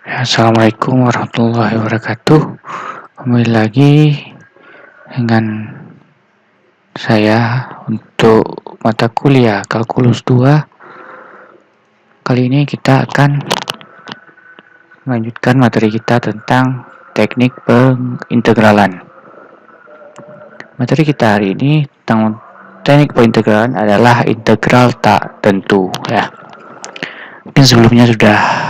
Assalamualaikum warahmatullahi wabarakatuh. Kembali lagi dengan saya untuk mata kuliah Kalkulus 2. Kali ini kita akan melanjutkan materi kita tentang teknik pengintegralan. Materi kita hari ini tentang teknik pengintegralan adalah integral tak tentu, ya. Mungkin sebelumnya sudah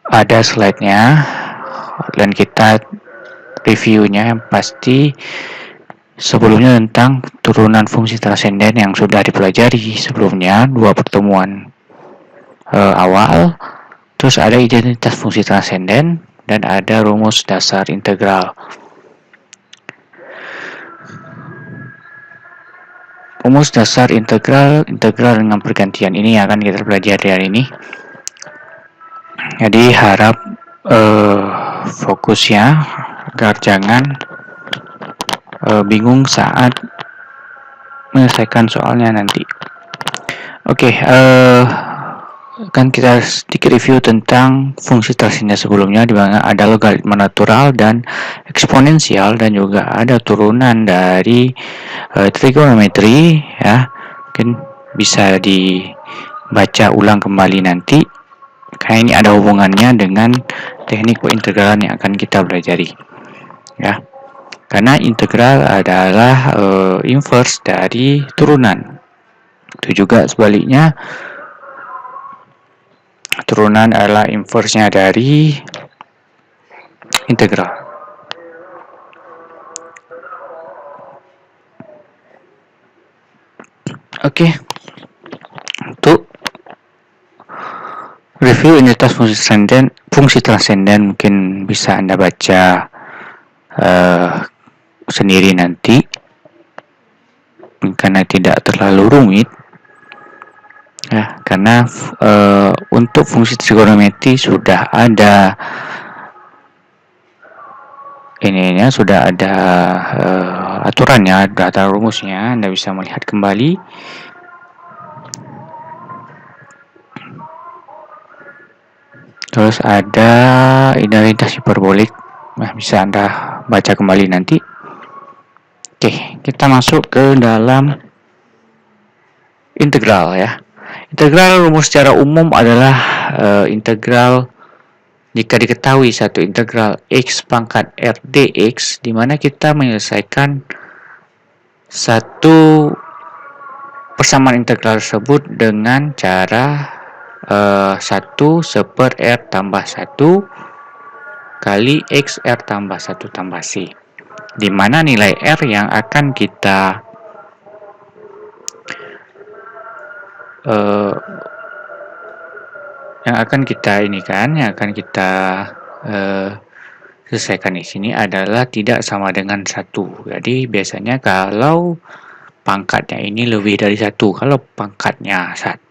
ada slide-nya dan kita reviewnya yang pasti sebelumnya tentang turunan fungsi transenden yang sudah dipelajari sebelumnya 2 pertemuan awal. Terus ada identitas fungsi transenden dan ada rumus dasar integral. Rumus dasar integral dengan pergantian ini akan kita pelajari hari ini. Jadi harap fokusnya agar jangan bingung saat menyelesaikan soalnya nanti. Kan kita sedikit review tentang fungsi transenden sebelumnya, di mana ada logaritma natural dan eksponensial dan juga ada turunan dari trigonometri, ya. Mungkin bisa dibaca ulang kembali nanti, karena ini ada hubungannya dengan teknik pengintegralan yang akan kita pelajari, ya. Karena integral adalah inverse dari turunan. Itu juga sebaliknya, turunan adalah inverse-nya dari integral. Untuk review identitas fungsi transenden mungkin bisa Anda baca sendiri nanti, karena tidak terlalu rumit. Ya, karena untuk fungsi trigonometri sudah ada sudah ada aturannya, data rumusnya. Anda bisa melihat kembali. Terus ada identitas hiperbolik, bisa Anda baca kembali nanti. Kita masuk ke dalam integral, ya. Integral rumus secara umum adalah integral jika diketahui satu integral x pangkat r dx, di mana kita menyelesaikan satu persamaan integral tersebut dengan cara 1 per r tambah 1 kali x r tambah 1 tambah c, di mana nilai r yang akan kita selesaikan di sini adalah tidak sama dengan 1. Jadi biasanya kalau pangkatnya ini lebih dari 1, kalau pangkatnya 1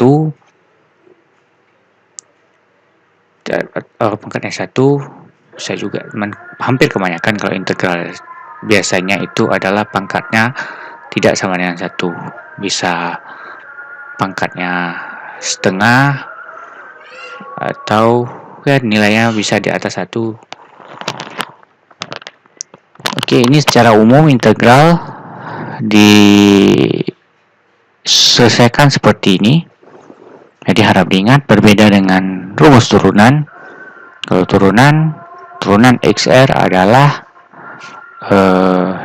bisa juga, hampir kebanyakan kalau integral biasanya itu adalah pangkatnya tidak sama dengan 1. Bisa pangkatnya setengah atau nilainya bisa di atas 1. Ini secara umum integral diselesaikan seperti ini. Jadi harap diingat, berbeda dengan rumus turunan. Kalau turunan XR adalah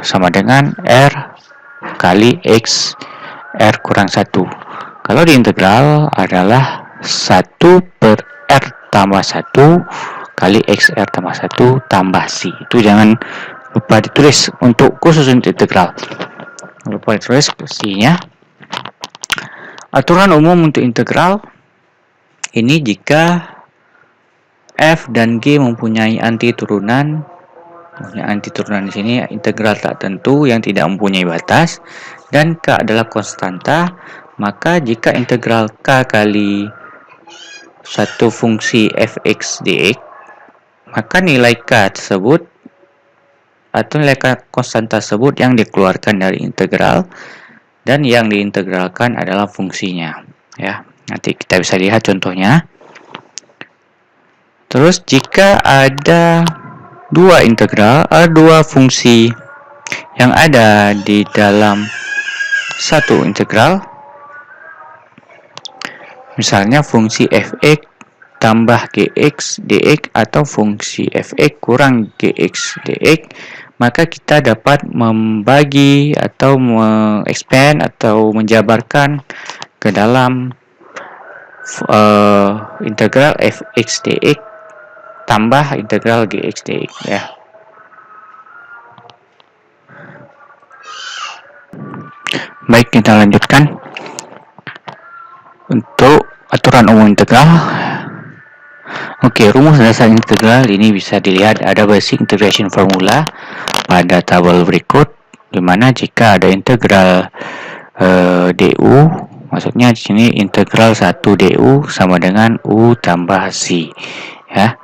sama dengan R kali X R kurang 1. Kalau di integral adalah 1 per R tambah 1 kali XR tambah 1 tambah C. Itu jangan lupa ditulis untuk khusus untuk integral. Lupa ditulis C-nya. Aturan umum untuk integral ini jika F dan G mempunyai anti turunan. Anti turunan di sini integral tak tentu yang tidak mempunyai batas, dan K adalah konstanta, maka jika integral K kali satu fungsi fx dx, maka nilai K tersebut atau nilai konstanta tersebut yang dikeluarkan dari integral, dan yang diintegralkan adalah fungsinya, ya. Nanti kita bisa lihat contohnya. Terus jika ada dua fungsi yang ada di dalam satu integral, misalnya fungsi f(x) tambah gx dx atau fungsi f(x) kurang gx dx, maka kita dapat membagi atau mengexpand atau menjabarkan ke dalam integral f(x) dx tambah integral gx dx ya. Baik, kita lanjutkan untuk aturan umum integral. Oke, rumus dasar integral ini bisa dilihat ada basic integration formula pada tabel berikut, dimana jika ada integral du, maksudnya di sini integral 1 du sama dengan u tambah c ya.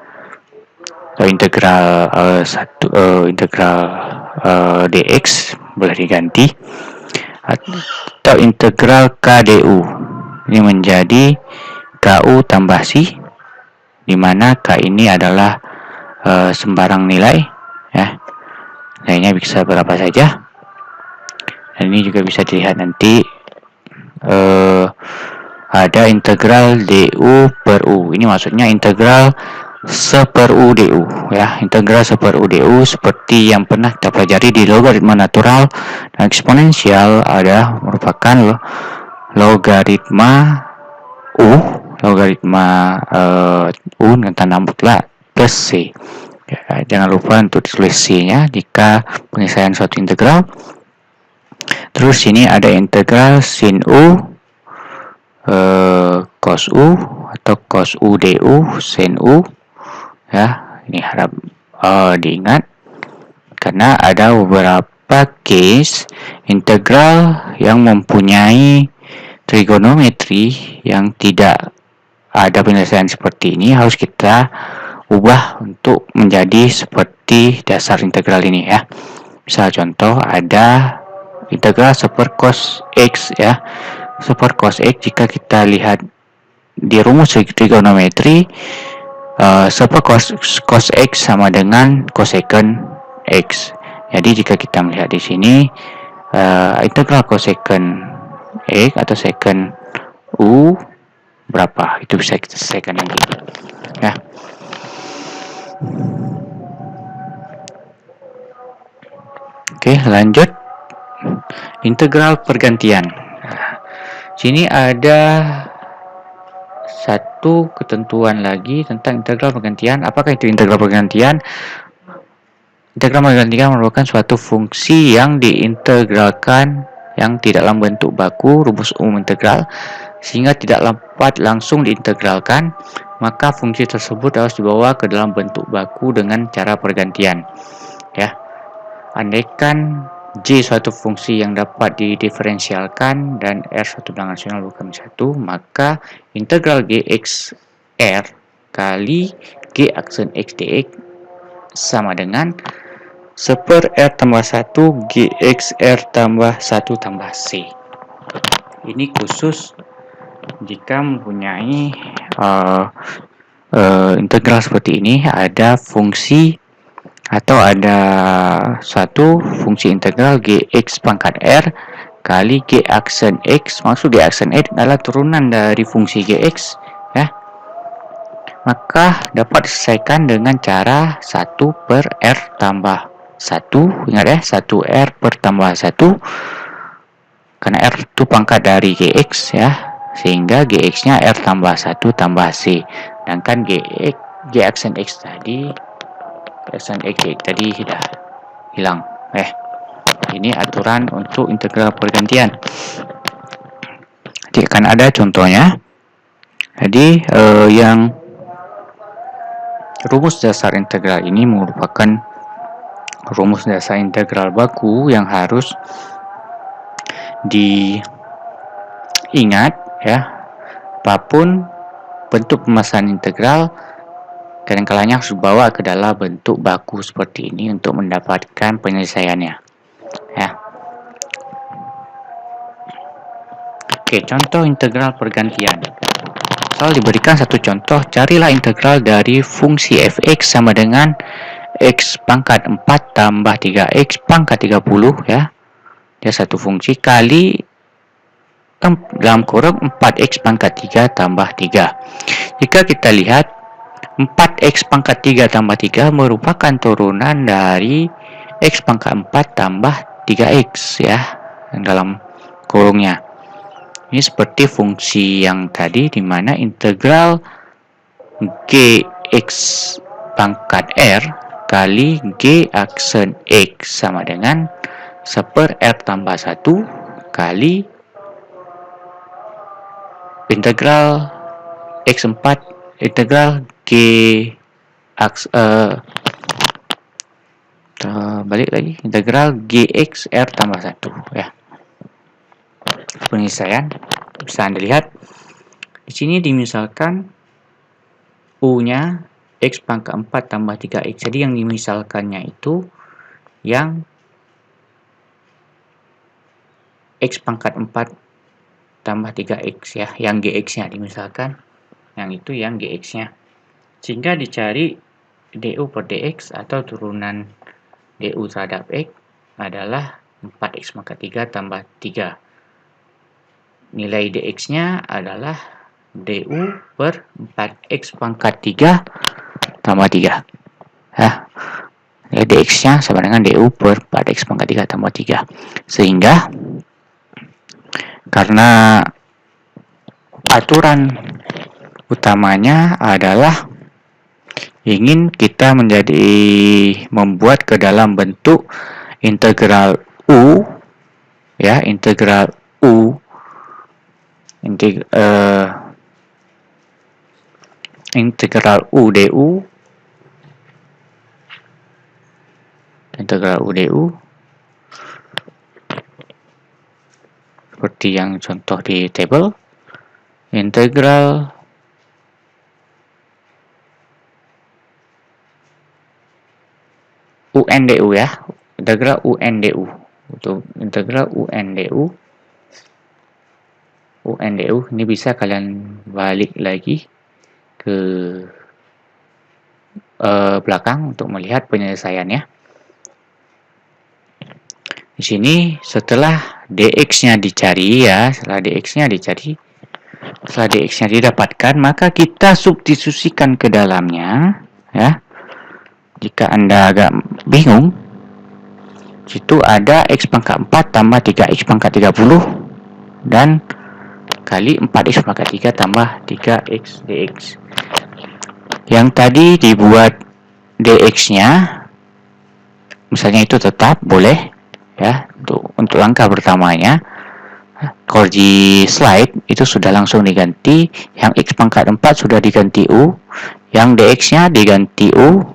Atau integral integral dx boleh diganti, atau integral kdu ini menjadi ku tambah c, di mana k ini adalah sembarang nilai ya, nilainya bisa berapa saja. Dan ini juga bisa dilihat nanti ada integral du per u, ini maksudnya integral seper u du ya. Integral seper u du seperti yang pernah kita pelajari di logaritma natural dan eksponensial ada merupakan logaritma u dengan tanda mutlak plus c ya. Jangan lupa untuk ditulis c nya jika penyelesaian suatu integral. Terus sini ada integral sin u cos u atau cos u du sin u ya. Ini harap diingat karena ada beberapa case integral yang mempunyai trigonometri yang tidak ada penyelesaian seperti ini, harus kita ubah untuk menjadi seperti dasar integral ini ya. Misal contoh ada integral seper cos x ya. Seper cos x jika kita lihat di rumus trigonometri, seper cos x sama dengan cosecant x. Jadi jika kita melihat di sini integral cosecant x atau secant u berapa, itu bisa kita selesaikan nanti ya. Oke, lanjut integral pergantian. Sini ada satu ketentuan lagi tentang integral pergantian. Apakah itu integral pergantian? Integral pergantian merupakan suatu fungsi yang diintegralkan yang tidak dalam bentuk baku rumus umum integral sehingga tidak dapat langsung diintegralkan, maka fungsi tersebut harus dibawa ke dalam bentuk baku dengan cara pergantian ya. Andaikan J suatu fungsi yang dapat didiferensialkan dan R suatu bilangan rasional bukan satu, maka integral Gx R kali G aksen X dx sama dengan seper R tambah 1 Gx R tambah 1 tambah C. Ini khusus jika mempunyai integral seperti ini, ada fungsi atau ada suatu fungsi integral Gx pangkat R kali G aksen X. Maksud G aksen X adalah turunan dari fungsi Gx ya. Maka dapat diselesaikan dengan cara 1 per R tambah 1. Ingat ya, 1 R per tambah 1 karena R itu pangkat dari Gx ya, sehingga Gx nya R tambah 1 tambah C. Sedangkan G aksen X tadi aksen X tadi sudah hilang. Ini aturan untuk integral pergantian. Jadi akan ada contohnya. Jadi yang rumus dasar integral ini merupakan rumus dasar integral baku yang harus diingat ya. Apapun bentuk pemasangan integral, kadang-kalanya harus dibawa ke dalam bentuk baku seperti ini untuk mendapatkan penyelesaiannya ya. Oke, contoh integral pergantian. Kalau diberikan satu contoh, carilah integral dari fungsi f(x) sama dengan x pangkat 4 tambah 3x pangkat 30 ya. Dia satu fungsi kali dalam kurung 4x pangkat 3 tambah 3. Jika kita lihat 4x pangkat 3 tambah 3 merupakan turunan dari x pangkat 4 tambah 3x ya, yang dalam kurungnya. Ini seperti fungsi yang tadi di mana integral gx pangkat r kali g aksen x sama dengan 1/r tambah 1 kali integral x4 integral g balik lagi integral gx r tambah 1 ya. Penyelesaian bisa Anda lihat di sini dimisalkan u-nya x pangkat 4 tambah 3x. Jadi yang dimisalkannya itu yang x pangkat 4 tambah 3x ya, yang gx-nya dimisalkan, yang itu yang gx-nya. Sehingga dicari du per dx atau turunan du terhadap x adalah 4x pangkat 3 tambah 3. Nilai dx-nya adalah du per 4x pangkat 3 tambah 3 ya. Dx-nya sama dengan du per 4x pangkat 3 tambah 3. Sehingga karena aturan utamanya adalah ingin kita membuat ke dalam bentuk integral u ya, integral u integral u du seperti yang contoh di tabel, integral undu ya, integral undu untuk integral undu ini bisa kalian balik lagi ke belakang untuk melihat penyelesaiannya. Di sini setelah dx-nya dicari ya, setelah dx-nya didapatkan, maka kita substitusikan ke dalamnya ya. Jika Anda agak bingung, situ ada x pangkat 4 tambah 3x pangkat 30 dan kali 4x pangkat 3 tambah 3x dx. Yang tadi dibuat dx-nya, misalnya itu tetap boleh ya. Untuk langkah pertamanya, kalau di slide itu sudah langsung diganti, yang x pangkat 4 sudah diganti u, yang dx-nya diganti u,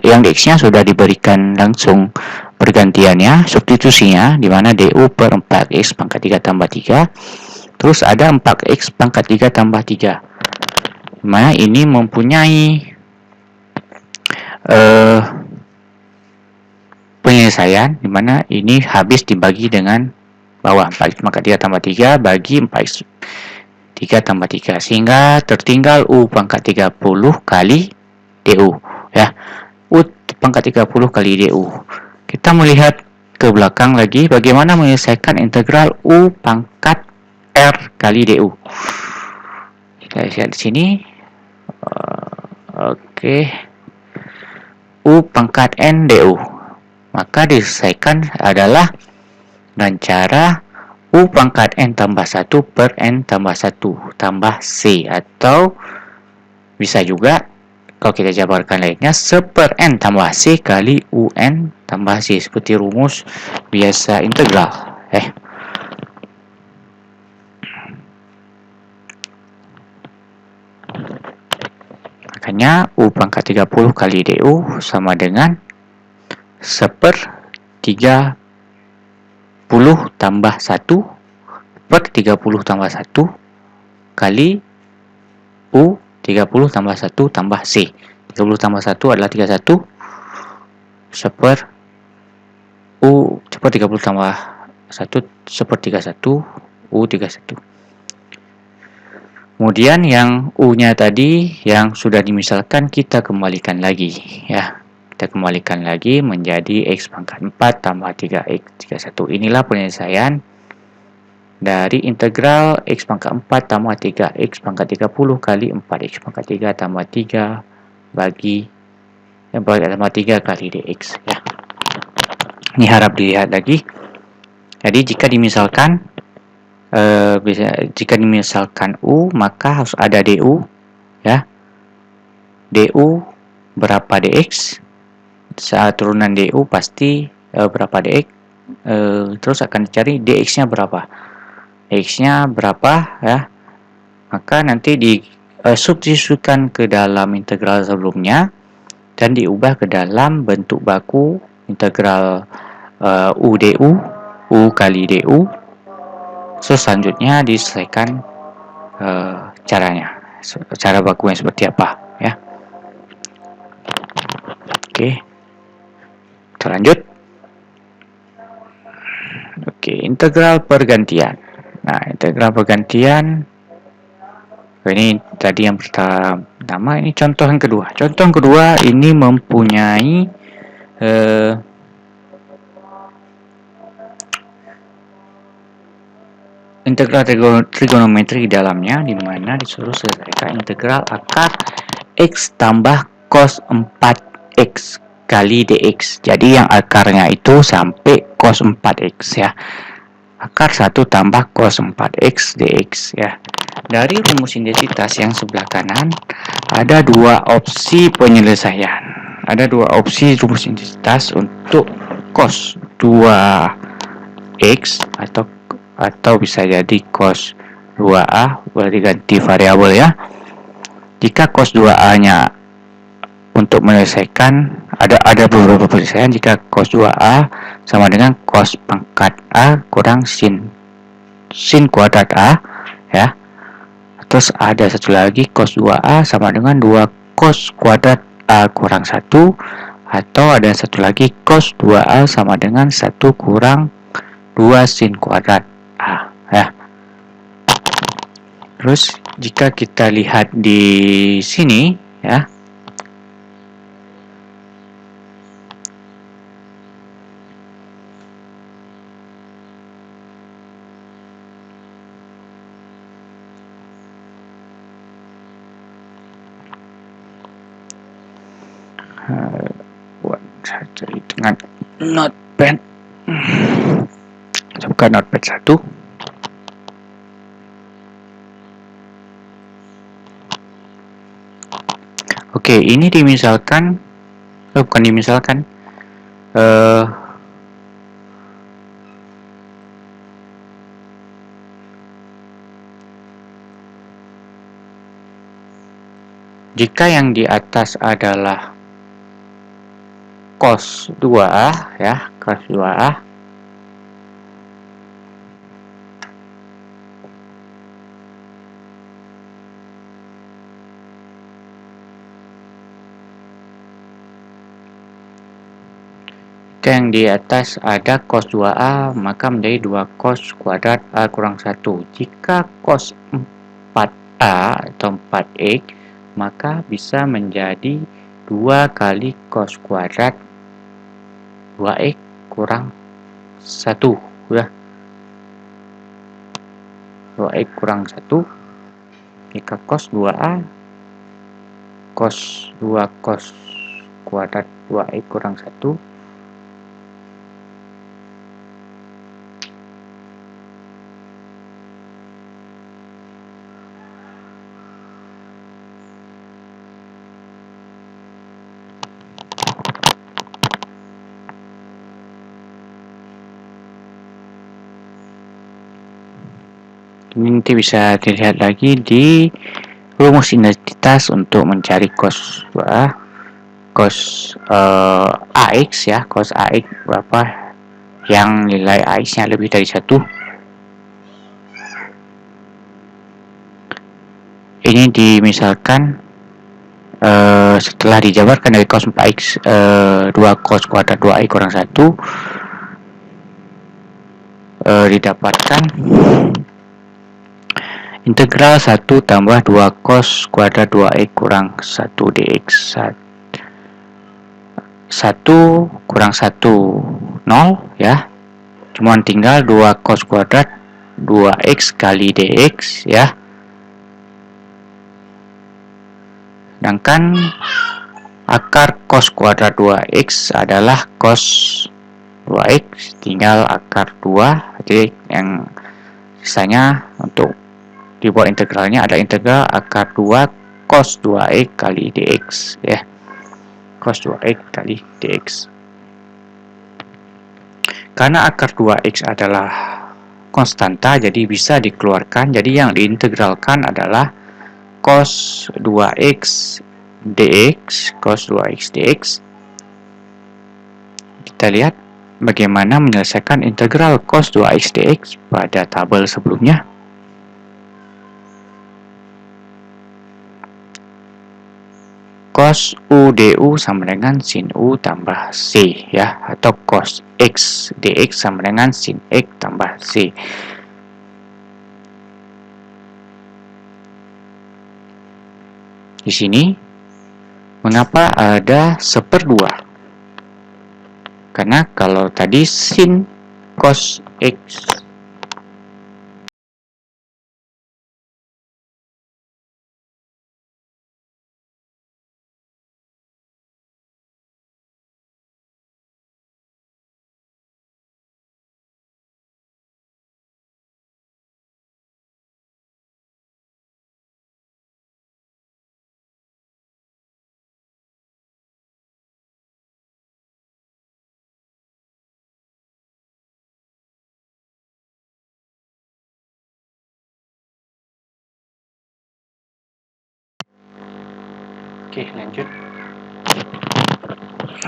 yang dx-nya sudah diberikan langsung pergantiannya, substitusinya, di mana du per 4x pangkat 3 tambah 3, terus ada 4x pangkat 3 tambah 3, dimana ini mempunyai penyelesaian, dimana ini habis dibagi dengan bawah 4x pangkat 3 tambah 3 bagi 4x 3 tambah 3, sehingga tertinggal u pangkat 30 kali du ya, u pangkat 30 kali du. Kita melihat ke belakang lagi bagaimana menyelesaikan integral u pangkat r kali du. Kita lihat di sini. U pangkat n du. Maka diselesaikan adalah dengan cara u pangkat n tambah 1 per n tambah 1 tambah c, atau bisa juga kalau kita jabarkan lainnya 1/n tambah c kali un tambah c, seperti rumus biasa integral. Makanya u pangkat 30 kali du sama dengan 1/30 tambah 1 per 30 tambah 1 kali u 30 tambah 1 tambah c. 30 tambah 1 adalah 31 u 30 tambah 1 1/31 u 31. Kemudian yang U-nya tadi yang sudah dimisalkan kita kembalikan lagi ya. Kita kembalikan lagi menjadi X pangkat 4 tambah 3X 31. Inilah penyelesaian dari integral X pangkat 4 tambah 3X pangkat 30 kali 4X pangkat 3 tambah 3 bagi tambah 3 kali dx ya. Ini harap dilihat lagi. Jadi jika dimisalkan U, maka harus ada DU ya. DU berapa dx? Saat turunan DU pasti berapa dx? Terus akan dicari dx-nya berapa? Dx-nya berapa ya? Maka nanti substitusikan ke dalam integral sebelumnya dan diubah ke dalam bentuk baku integral U du, U kali du. Selanjutnya diselesaikan caranya, cara bakunya seperti apa ya. Oke, kita lanjut. Oke, integral pergantian. Nah, integral pergantian ini tadi yang pertama, ini contoh yang kedua. Contoh yang kedua ini mempunyai integral trigonometri di dalamnya, di mana disuruh selesaikan integral akar X tambah cos 4X kali dx. Jadi yang akarnya itu sampai cos 4X ya. Akar 1 tambah cos 4X dx ya. Dari rumus identitas yang sebelah kanan ada dua opsi penyelesaian. Ada dua opsi rumus identitas untuk cos 2X atau bisa jadi cos 2A, berarti ganti variabel ya. Jika cos 2A-nya untuk menyelesaikan ada beberapa penyelesaian. Jika cos 2A sama dengan cos pangkat A kurang sin kuadrat A ya. Terus ada satu lagi cos 2A sama dengan 2 cos kuadrat A kurang 1, atau ada satu lagi cos 2A sama dengan 1 kurang 2 sin kuadrat A ya. Terus jika kita lihat di sini ya, cari dengan notepad. Buka notepad 1. Oke, ini dimisalkan, bukan dimisalkan, jika yang di atas adalah cos 2A ya, cos 2A, yang di atas ada cos 2A, maka menjadi 2 cos kuadrat A kurang 1. Jika cos 4A atau 4X, maka bisa menjadi 2 kali cos kuadrat 2X kurang 1 ya. 2X kurang 1. Jika cos 2A, cos 2 cos kuadrat 2X kurang 1, ini nanti bisa dilihat lagi di rumus identitas untuk mencari cos AX ya, cos AX berapa yang nilai AX nya lebih dari 1. Ini dimisalkan setelah dijabarkan dari cos 4X 2 cos kuadrat 2X kurang 1 didapatkan Integral 1 tambah 2 cos kuadrat 2x kurang 1 dx. 1 kurang 1, 0 ya. Cuman tinggal 2 cos kuadrat 2x kali dx ya. Sedangkan akar cos kuadrat 2x adalah cos 2x, tinggal akar 2. Jadi yang sisanya untuk dibuat integralnya ada integral akar 2 cos 2x kali dx ya. Cos 2x kali dx. Karena akar 2x adalah konstanta, jadi bisa dikeluarkan. Jadi yang diintegralkan adalah cos 2x dx. Cos 2x dx. Kita lihat bagaimana menyelesaikan integral cos 2x dx pada tabel sebelumnya. Cos U du sama dengan sin U tambah C ya, atau cos X dx sama dengan sin X tambah C. Di sini mengapa ada 1/2? Karena kalau tadi sin cos X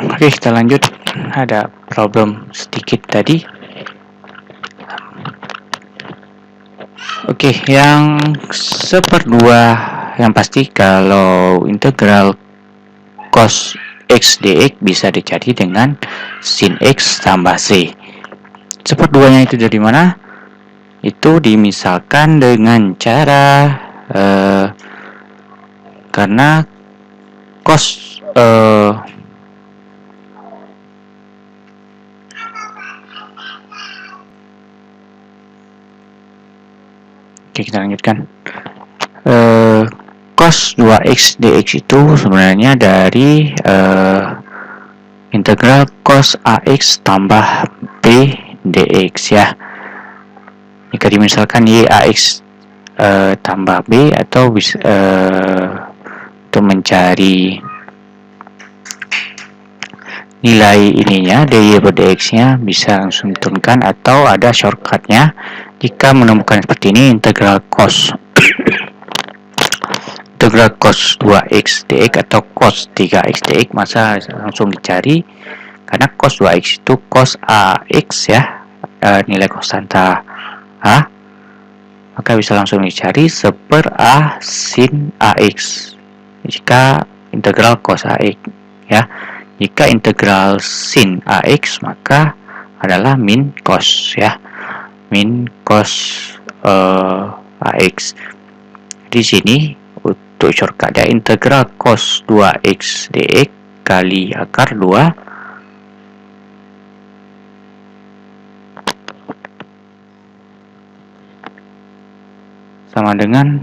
Oke, kita lanjut. Ada problem sedikit tadi. Oke, yang 1/2 yang pasti kalau integral cos X dx bisa dicari dengan sin X tambah C. 1/2-nya itu dari mana? Itu dimisalkan dengan cara karena cos Oke, kita lanjutkan. Cos 2x dx itu sebenarnya dari integral cos ax tambah b dx ya. Jika dimisalkan y ax tambah b, atau bisa untuk mencari nilai ininya dy per dx nya bisa langsung turunkan, atau ada shortcutnya. Jika menemukan seperti ini, integral cos 2x dx atau cos 3x dx, masa langsung dicari karena cos 2x itu cos ax ya, nilai konstanta a, maka bisa langsung dicari 1/a sin ax jika integral cos ax ya. Jika integral sin ax maka adalah min cos ya, min cos ax. Di sini untuk shortcut ya, integral cos 2x dx kali akar 2 sama dengan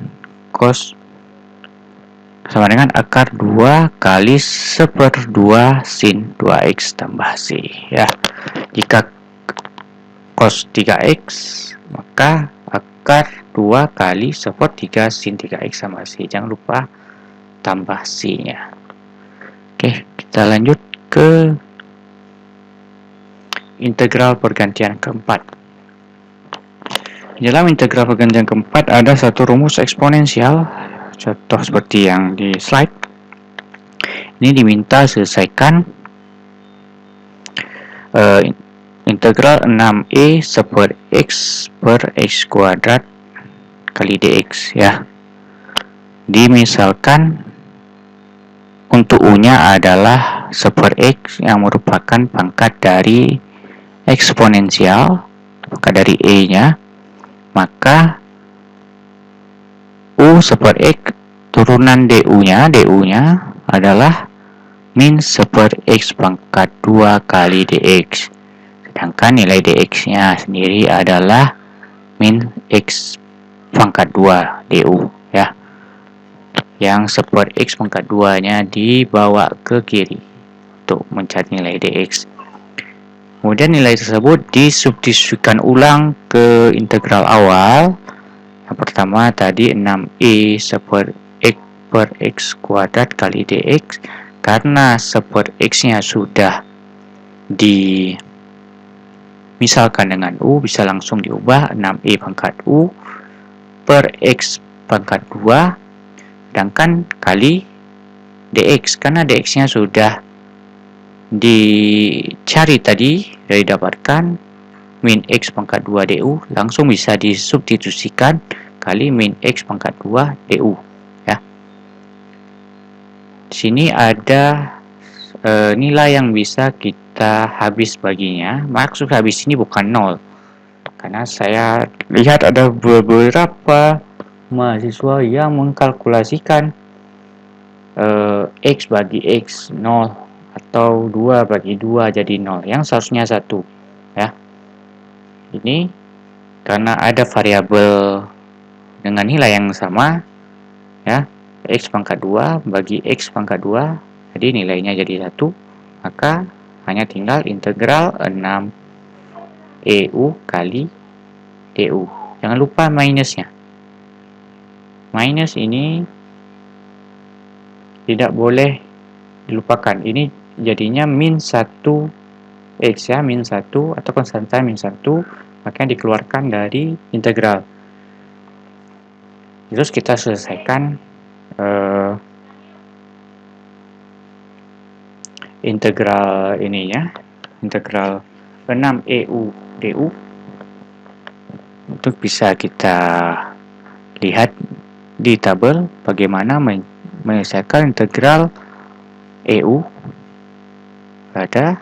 akar 2 kali 1/2 sin 2x tambah c ya. Jika cos 3x maka akar 2 kali 1/3 sin 3x sama c. Jangan lupa tambah c nya. Oke, kita lanjut ke integral pergantian keempat. Dalam integral pergantian keempat ada satu rumus eksponensial, contoh seperti yang di slide. Ini diminta selesaikan integral 6e 1/x per x kuadrat kali dx ya. Dimisalkan untuk u-nya adalah 1/x yang merupakan pangkat dari eksponensial, maka dari e-nya, maka U per X, turunan DU-nya adalah min per X pangkat 2 kali DX. Sedangkan nilai DX-nya sendiri adalah min X pangkat 2 DU, ya. Yang per X pangkat 2-nya dibawa ke kiri untuk mencari nilai DX. Kemudian nilai tersebut disubstitusikan ulang ke integral awal. Yang pertama tadi 6e per X kuadrat kali dx. Karena per X-nya sudah dimisalkan dengan U, bisa langsung diubah 6e pangkat U per X pangkat 2, sedangkan kali dx. Karena dx-nya sudah dicari tadi, dari dapatkan min X pangkat 2 DU, langsung bisa disubstitusikan kali min X pangkat 2 DU, ya. Di sini ada nilai yang bisa kita habis baginya. Maksud habis ini bukan 0, karena saya lihat ada beberapa mahasiswa yang mengkalkulasikan X bagi X 0 atau 2 bagi 2 jadi 0, yang seharusnya 1, ya. Ini karena ada variabel dengan nilai yang sama, ya, X pangkat 2 bagi X pangkat 2, jadi nilainya jadi 1, maka hanya tinggal integral 6 EU kali DU. Jangan lupa minusnya. Minus ini tidak boleh dilupakan. Ini jadinya min 1 X, ya, min 1 atau konstanta min 1, makanya dikeluarkan dari integral. Terus kita selesaikan integral ininya, integral 6 EU DU. Untuk bisa kita lihat di tabel bagaimana menyelesaikan integral EU. Ada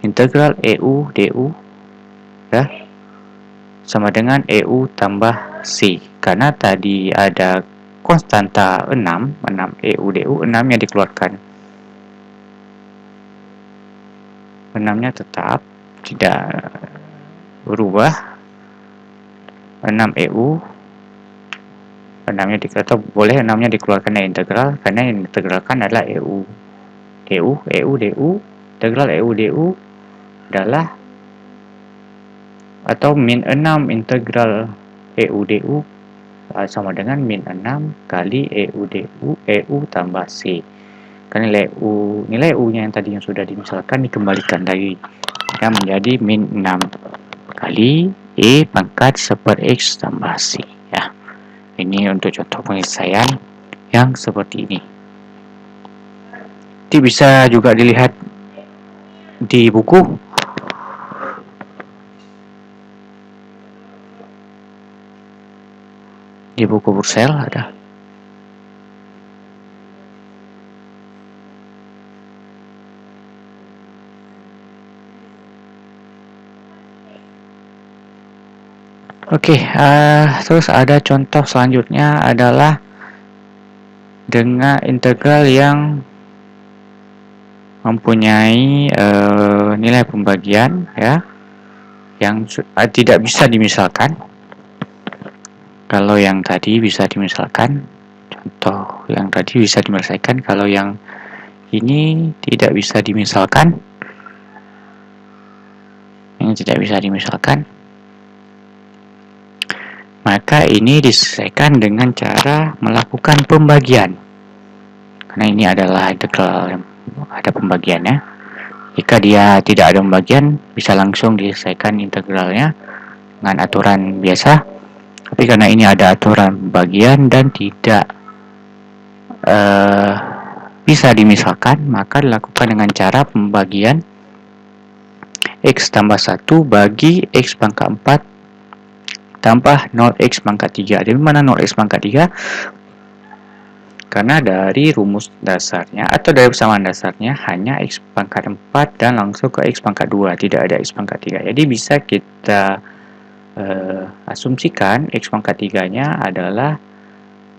integral EU DU, ya, sama dengan EU tambah C. Karena tadi ada konstanta 6 EU DU, 6 yang dikeluarkan. 6-nya tetap tidak berubah. 6 EU, 6-nya atau boleh 6-nya dikeluarkan dari integral, karena yang integralkan adalah EU DU. Integral EU DU adalah atau min 6 integral EU DU sama dengan min 6 kali EU DU EU tambah C. Karena nilai U-nya yang tadi yang sudah dimisalkan dikembalikan lagi, maka menjadi min 6 kali E pangkat per X tambah C, ya. Ini untuk contoh penyelesaian yang seperti ini. Nanti bisa juga dilihat di buku. Di buku Bursel ada. Oke, terus ada contoh selanjutnya adalah dengan integral yang mempunyai nilai pembagian, ya, yang tidak bisa dimisalkan. Kalau yang tadi bisa dimisalkan, contoh yang tadi bisa diselesaikan. Kalau yang ini tidak bisa dimisalkan, ini tidak bisa dimisalkan, maka ini diselesaikan dengan cara melakukan pembagian. Karena ini adalah integral yang ada pembagiannya. Jika dia tidak ada pembagian, bisa langsung diselesaikan integralnya dengan aturan biasa. Tapi karena ini ada aturan pembagian dan tidak bisa dimisalkan, maka dilakukan dengan cara pembagian X tambah 1 bagi X pangkat 4 tambah 0x pangkat 3. Dari mana 0x pangkat 3? Karena dari rumus dasarnya atau dari persamaan dasarnya hanya x pangkat 4 dan langsung ke x pangkat 2, tidak ada x pangkat 3. Jadi bisa kita asumsikan X pangkat 3-nya adalah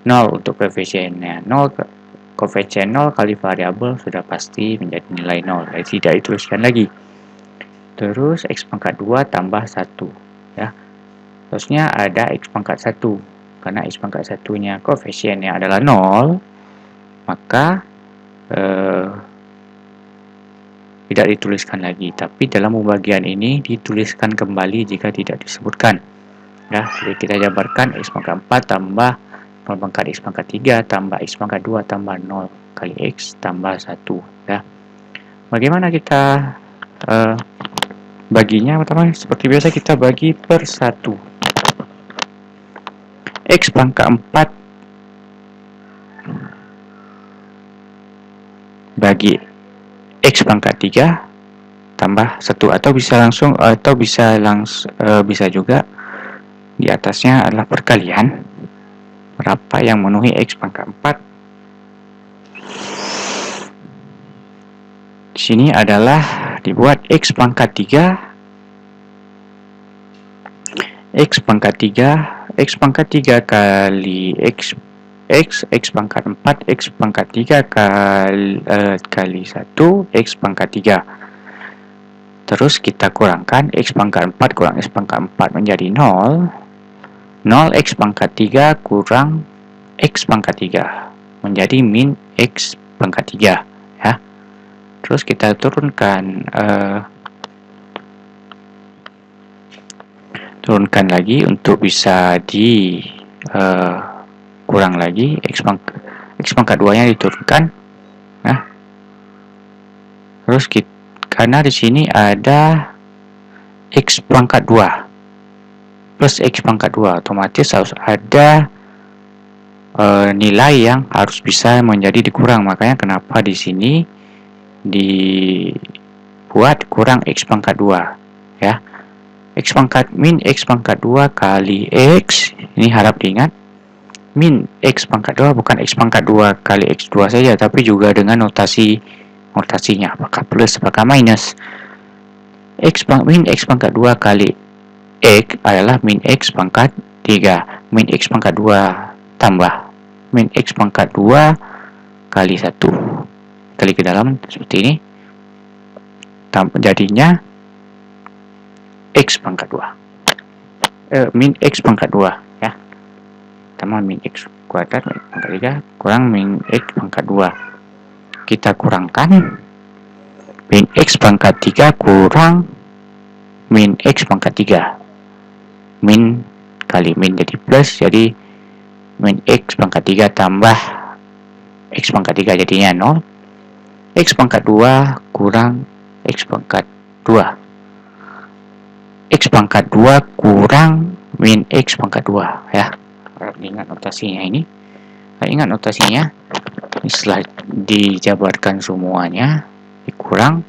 0 untuk koefisiennya. 0 koefisien 0 kali variabel sudah pasti menjadi nilai 0, jadi tidak dituliskan lagi. Terus X pangkat 2 tambah 1 ya. Terusnya ada X pangkat 1. Karena X pangkat 1-nya koefisiennya adalah 0, maka tidak dituliskan lagi. Tapi dalam pembagian ini dituliskan kembali jika tidak disebutkan. Ya, jadi kita jabarkan X pangkat 4 tambah 0 pangkat X pangkat 3 tambah X pangkat 2 tambah 0 kali X tambah 1 ya. Bagaimana kita baginya? Pertama seperti biasa kita bagi per 1. X pangkat 4 bagi X pangkat 3 tambah 1, atau bisa langsung bisa juga di atasnya adalah perkalian berapa yang memenuhi X pangkat 4. Di sini adalah dibuat X pangkat 3 kali X pangkat 4 X pangkat 3 kali 1 X pangkat 3. Terus kita kurangkan X pangkat 4 kurang X pangkat 4 menjadi 0. 0 X pangkat 3 kurang X pangkat 3 menjadi min X pangkat 3 ya. Terus kita turunkan lagi untuk bisa kurang lagi X pangkat 2 nya diturunkan nah. Terus karena di sini ada X pangkat 2 plus X pangkat 2, otomatis harus ada nilai yang harus bisa menjadi dikurang. Makanya kenapa di sini dibuat kurang X pangkat 2 ya. Min X pangkat 2 kali X, ini harap diingat, min X pangkat 2 bukan X pangkat 2 kali X2 saja, tapi juga dengan notasinya apakah plus apakah minus. Min X pangkat 2 kali X adalah min X pangkat 3, min X pangkat 2 tambah min X pangkat 2 kali 1 kali ke dalam seperti ini, jadinya X pangkat 2 min X pangkat 2 ya, tambah min X kuadrat pangkat 3 kurang min X pangkat 2. Kita kurangkan min X pangkat 3 kurang min X pangkat 3, min kali min jadi plus, jadi min X pangkat 3 tambah X pangkat 3 jadinya 0. X pangkat 2 kurang X pangkat 2. X pangkat 2 kurang min X pangkat 2 ya. Harap diingat notasinya ini. Ingat notasinya. Setelah dijabarkan semuanya dikurang.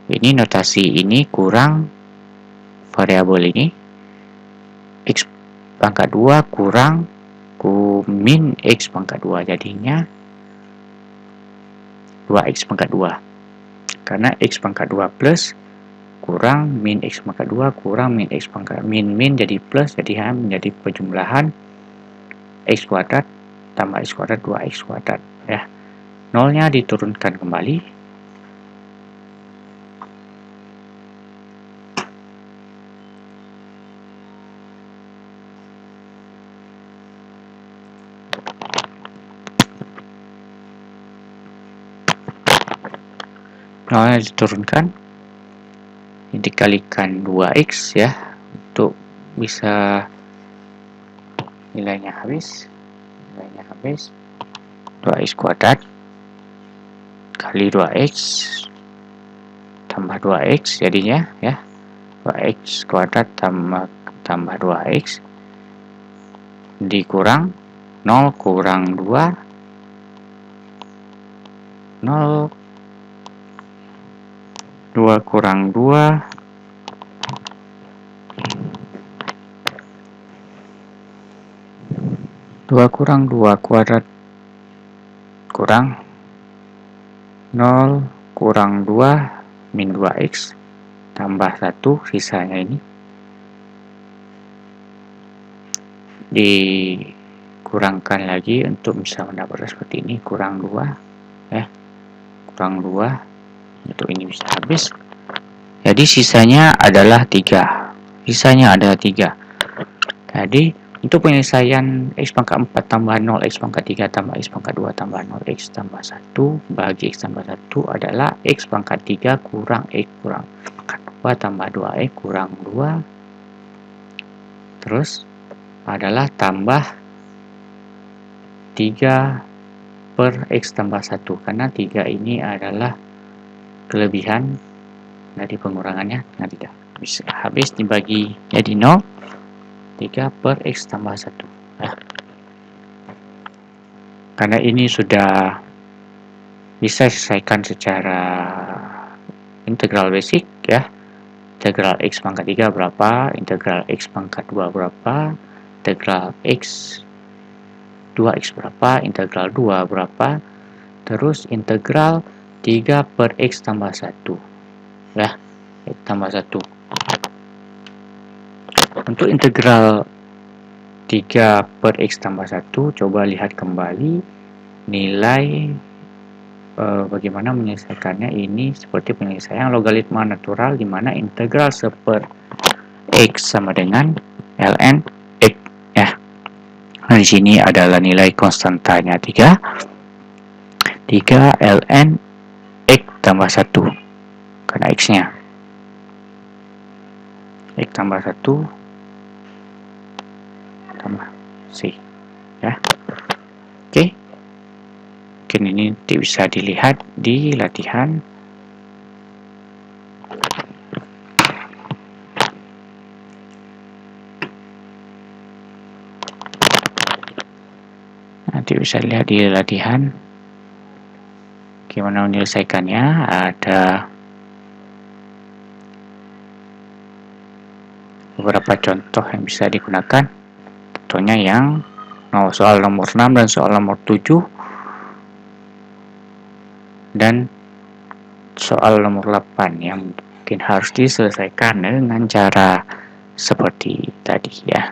Ini notasi ini kurang variabel ini. X pangkat 2 kurang min X pangkat 2 jadinya 2X pangkat 2. Karena X pangkat 2 plus kurang min X pangkat 2 kurang min X pangkat min jadi plus, jadi menjadi penjumlahan X kuadrat tambah X kuadrat 2X kuadrat ya. Nolnya diturunkan kembali. Nolnya diturunkan, dikalikan 2X ya, untuk bisa nilainya habis 2X kuadrat kali 2X tambah 2X jadinya ya, 2X kuadrat tambah 2X dikurang 0 kurang 2 kurang 2 kurang 2 kuadrat kurang 0 kurang 2 min 2X tambah 1 sisanya ini dikurangkan lagi untuk bisa mendapatkan seperti ini, kurang 2 ya, kurang 2 untuk ini bisa habis. Jadi sisanya adalah 3. Jadi untuk penyelesaian x pangkat 4 tambah 0 x pangkat 3 tambah x pangkat 2 tambah 0 x tambah 1 bagi x tambah 1 adalah x pangkat 3 kurang x kurang pangkat 2 tambah 2x kurang 2, terus adalah tambah 3 per x tambah 1, karena 3 ini adalah kelebihan dari pengurangannya dengan 3. Bisa habis dibagi jadi 0, 3 per x tambah 1. Nah, karena ini sudah bisa diselesaikan secara integral basic ya. Integral x pangkat 3 berapa, integral x pangkat 2 berapa, integral x 2x berapa, integral 2 berapa, terus integral 3 per x tambah 1 ya, x tambah 1. Untuk integral 3 per x tambah 1, coba lihat kembali nilai bagaimana menyelesaikannya. Ini seperti penyelesaian logaritma natural di mana integral 1 per x sama dengan ln x ya. Nah, di sini adalah nilai konstantanya 3 ln x tambah 1 karena x-nya x tambah 1 tambah C ya. Oke. Mungkin ini bisa dilihat di latihan. Nanti bisa lihat di latihan gimana menyelesaikannya. Ada beberapa contoh yang bisa digunakan. Contohnya yang soal nomor 6 dan soal nomor 7 dan soal nomor 8 yang mungkin harus diselesaikan dengan cara seperti tadi ya.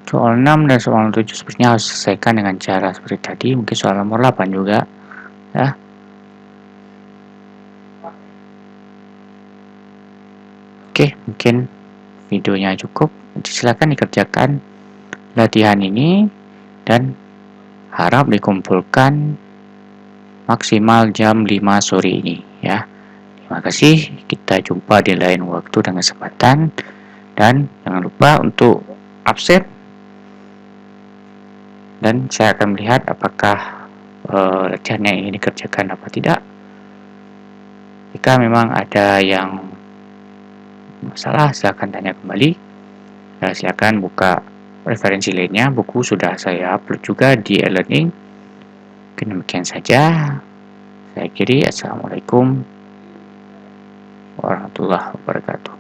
Soal 6 dan soal 7 sepertinya harus diselesaikan dengan cara seperti tadi. Mungkin soal nomor 8 juga ya. Oke, mungkin videonya cukup. Silakan dikerjakan latihan ini dan harap dikumpulkan maksimal jam 5 sore ini ya. Terima kasih. Kita jumpa di lain waktu dan kesempatan, dan jangan lupa untuk absen. Dan saya akan melihat apakah latihannya ini dikerjakan apa tidak. Jika memang ada yang masalah, silakan tanya kembali. Silakan buka referensi lainnya. Buku sudah saya upload juga di e-learning. Mungkin demikian saja. Saya akhiri. Assalamualaikum warahmatullahi wabarakatuh.